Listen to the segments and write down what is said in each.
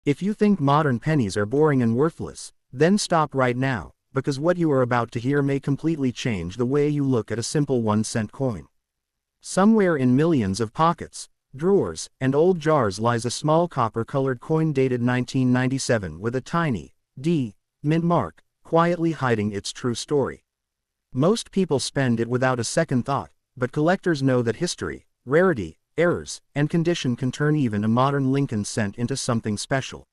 If you think modern pennies are boring and worthless, then stop right now, because what you are about to hear may completely change the way you look at a simple 1-cent coin. Somewhere in millions of pockets, drawers, and old jars lies a small copper-colored coin dated 1997 with a tiny D mint mark, quietly hiding its true story. Most people spend it without a second thought, but collectors know that history, rarity, errors, and condition can turn even a modern Lincoln cent into something special.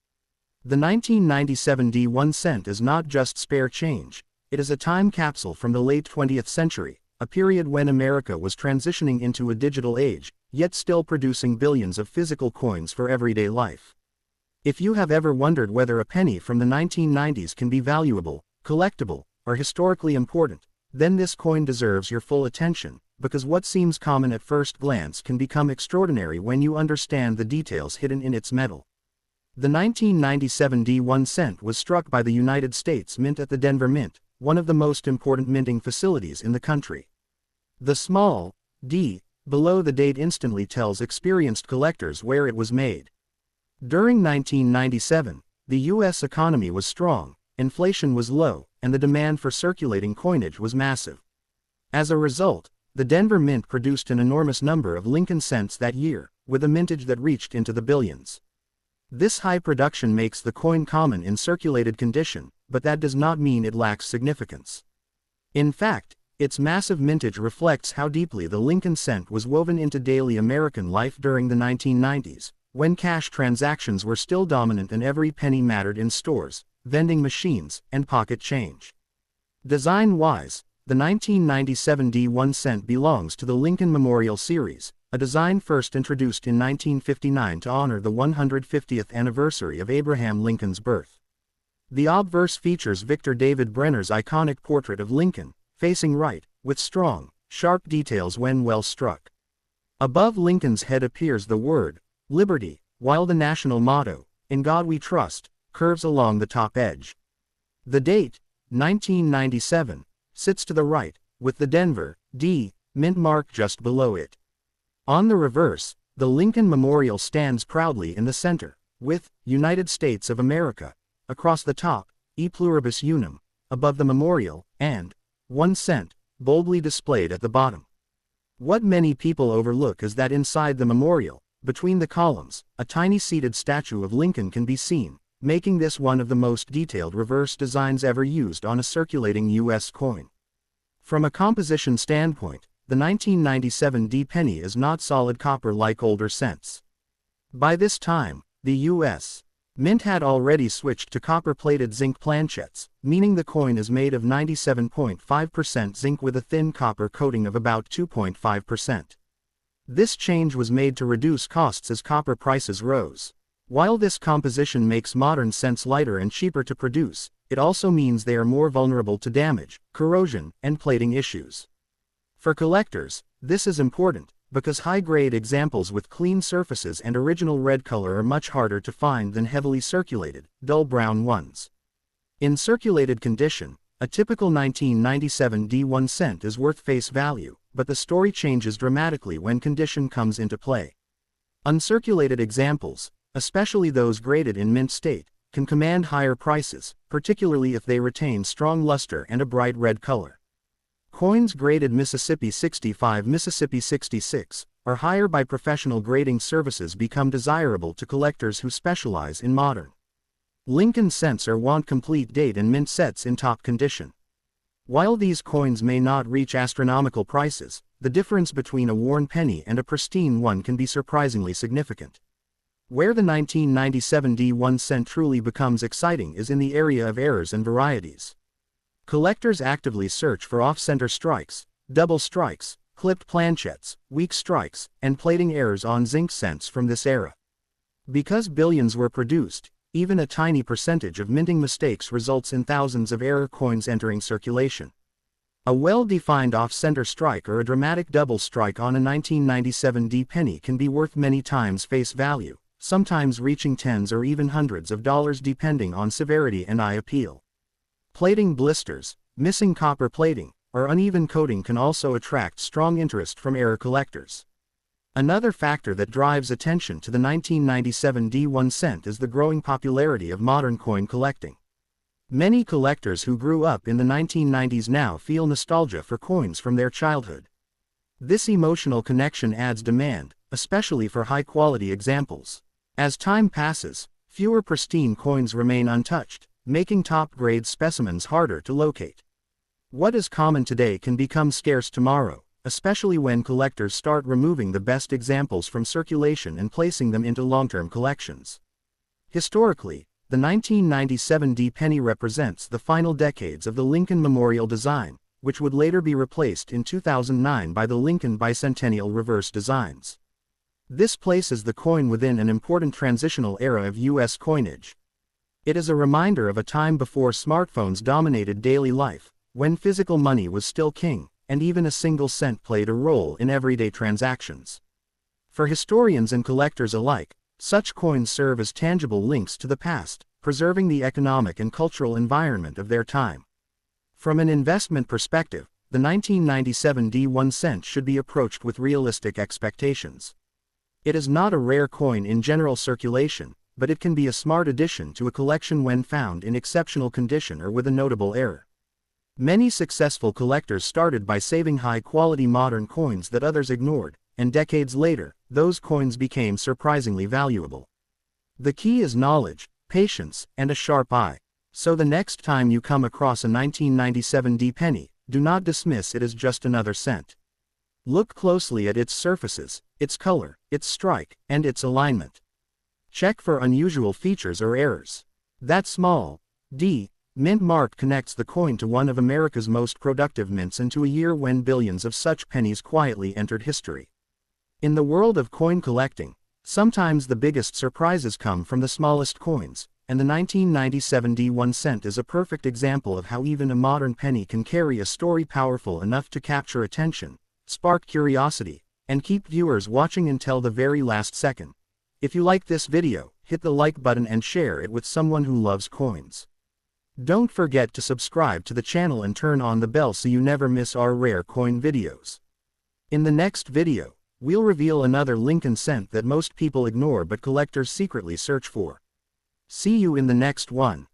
The 1997 D1 cent is not just spare change, it is a time capsule from the late 20th century, a period when America was transitioning into a digital age, yet still producing billions of physical coins for everyday life. If you have ever wondered whether a penny from the 1990s can be valuable, collectible, or historically important, then this coin deserves your full attention, because what seems common at first glance can become extraordinary when you understand the details hidden in its metal. The 1997 D1 cent was struck by the United States Mint at the Denver Mint, one of the most important minting facilities in the country. The small D below the date instantly tells experienced collectors where it was made. During 1997, the U.S. economy was strong, inflation was low, and the demand for circulating coinage was massive. As a result, the Denver Mint produced an enormous number of Lincoln cents that year, with a mintage that reached into the billions. This high production makes the coin common in circulated condition, but that does not mean it lacks significance. In fact, its massive mintage reflects how deeply the Lincoln cent was woven into daily American life during the 1990s, when cash transactions were still dominant and every penny mattered in stores, vending machines, and pocket change. Design-wise, the 1997 D1 cent belongs to the Lincoln Memorial Series, a design first introduced in 1959 to honor the 150th anniversary of Abraham Lincoln's birth. The obverse features Victor David Brenner's iconic portrait of Lincoln, facing right, with strong, sharp details when well struck. Above Lincoln's head appears the word, Liberty, while the national motto, In God We Trust, curves along the top edge. The date, 1997, sits to the right, with the Denver D mint mark just below it. On the reverse, the Lincoln Memorial stands proudly in the center, with United States of America across the top, E pluribus unum above the memorial, and 1 cent boldly displayed at the bottom. What many people overlook is that inside the memorial, between the columns, a tiny seated statue of Lincoln can be seen, making this one of the most detailed reverse designs ever used on a circulating U.S. coin. From a composition standpoint, the 1997 D penny is not solid copper like older cents. By this time, the U.S. Mint had already switched to copper-plated zinc planchets, meaning the coin is made of 97.5% zinc with a thin copper coating of about 2.5%. This change was made to reduce costs as copper prices rose. While this composition makes modern cents lighter and cheaper to produce, it also means they are more vulnerable to damage, corrosion, and plating issues. For collectors, this is important, because high-grade examples with clean surfaces and original red color are much harder to find than heavily circulated, dull brown ones. In circulated condition, a typical 1997 D1 cent is worth face value, but the story changes dramatically when condition comes into play. Uncirculated examples, especially those graded in mint state, can command higher prices, particularly if they retain strong luster and a bright red color. Coins graded Mississippi 65, Mississippi 66, or higher by professional grading services become desirable to collectors who specialize in modern Lincoln cents or want complete date and mint sets in top condition. While these coins may not reach astronomical prices, the difference between a worn penny and a pristine one can be surprisingly significant. Where the 1997 D1 cent truly becomes exciting is in the area of errors and varieties. Collectors actively search for off-center strikes, double strikes, clipped planchets, weak strikes, and plating errors on zinc cents from this era. Because billions were produced, even a tiny percentage of minting mistakes results in thousands of error coins entering circulation. A well-defined off-center strike or a dramatic double strike on a 1997 D penny can be worth many times face value, sometimes reaching tens or even hundreds of dollars depending on severity and eye appeal. Plating blisters, missing copper plating, or uneven coating can also attract strong interest from error collectors. Another factor that drives attention to the 1997 D1 cent is the growing popularity of modern coin collecting. Many collectors who grew up in the 1990s now feel nostalgia for coins from their childhood. This emotional connection adds demand, especially for high-quality examples. As time passes, fewer pristine coins remain untouched, making top-grade specimens harder to locate. What is common today can become scarce tomorrow, especially when collectors start removing the best examples from circulation and placing them into long-term collections. Historically, the 1997 D penny represents the final decades of the Lincoln Memorial design, which would later be replaced in 2009 by the Lincoln Bicentennial reverse designs. This places the coin within an important transitional era of U.S. coinage. It is a reminder of a time before smartphones dominated daily life, when physical money was still king, and even a single cent played a role in everyday transactions. For historians and collectors alike, such coins serve as tangible links to the past, preserving the economic and cultural environment of their time. From an investment perspective, the 1997 D1 cent should be approached with realistic expectations. It is not a rare coin in general circulation, but it can be a smart addition to a collection when found in exceptional condition or with a notable error. Many successful collectors started by saving high-quality modern coins that others ignored, and decades later, those coins became surprisingly valuable. The key is knowledge, patience, and a sharp eye. So the next time you come across a 1997 D penny, do not dismiss it as just another cent. Look closely at its surfaces, its color, its strike, and its alignment. Check for unusual features or errors. That small D mint mark connects the coin to one of America's most productive mints and to a year when billions of such pennies quietly entered history. In the world of coin collecting, sometimes the biggest surprises come from the smallest coins, and the 1997 D1 cent is a perfect example of how even a modern penny can carry a story powerful enough to capture attention, spark curiosity, and keep viewers watching until the very last second. If you like this video, hit the like button and share it with someone who loves coins. Don't forget to subscribe to the channel and turn on the bell so you never miss our rare coin videos. In the next video, we'll reveal another Lincoln cent that most people ignore but collectors secretly search for. See you in the next one.